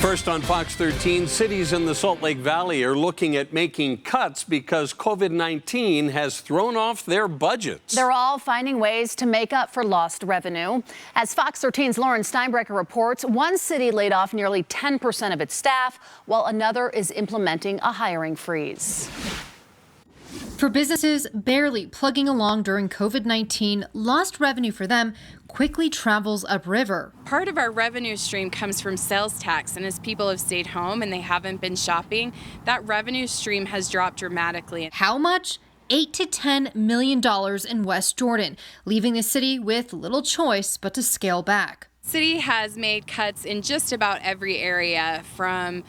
First on Fox 13, cities in the Salt Lake Valley are looking at making cuts because COVID-19 has thrown off their budgets. They're all finding ways to make up for lost revenue. As Fox 13's Lauren Steinbrecher reports, one city laid off nearly 10% of its staff, while another is implementing a hiring freeze. For businesses barely plugging along during COVID-19, lost revenue for them quickly travels upriver. Part of our revenue stream comes from sales tax, and as people have stayed home and they haven't been shopping, that revenue stream has dropped dramatically. How much? $8 to $10 million in West Jordan, leaving the city with little choice but to scale back. City has made cuts in just about every area, from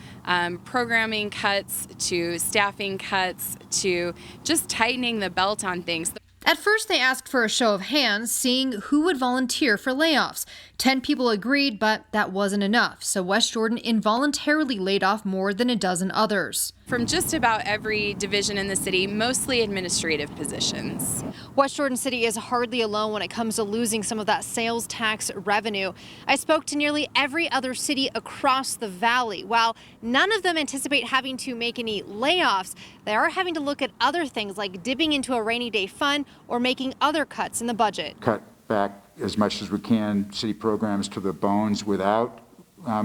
programming cuts to staffing cuts to just tightening the belt on things. At first, they asked for a show of hands, seeing who would volunteer for layoffs. 10 people agreed, but that wasn't enough, so West Jordan involuntarily laid off more than a dozen others. From just about every division in the city, mostly administrative positions. West Jordan City is hardly alone when it comes to losing some of that sales tax revenue. I spoke to nearly every other city across the valley. While none of them anticipate having to make any layoffs, they are having to look at other things like dipping into a rainy day fund or making other cuts in the budget. Cut back as much as we can city programs to the bones without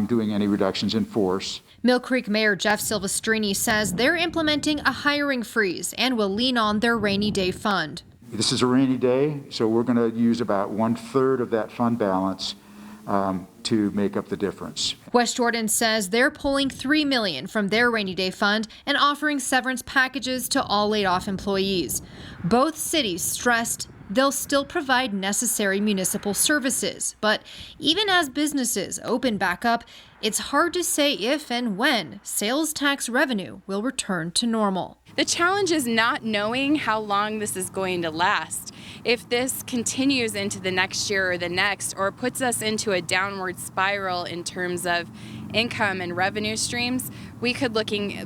doing any reductions in force. Mill Creek Mayor Jeff Silvestrini says they're implementing a hiring freeze and will lean on their rainy day fund. This is a rainy day, so we're going to use about 1/3 of that fund balance to make up the difference. West Jordan says they're pulling $3 million from their rainy day fund and offering severance packages to all laid off employees. Both cities stressed they'll still provide necessary municipal services, but even as businesses open back up, it's hard to say if and when sales tax revenue will return to normal. The challenge is not knowing how long this is going to last. If this continues into the next year or the next, or puts us into a downward spiral in terms of income and revenue streams, we could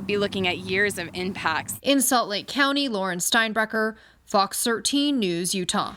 be looking at years of impacts. In Salt Lake County, Lauren Steinbrecher, Fox 13 News, Utah.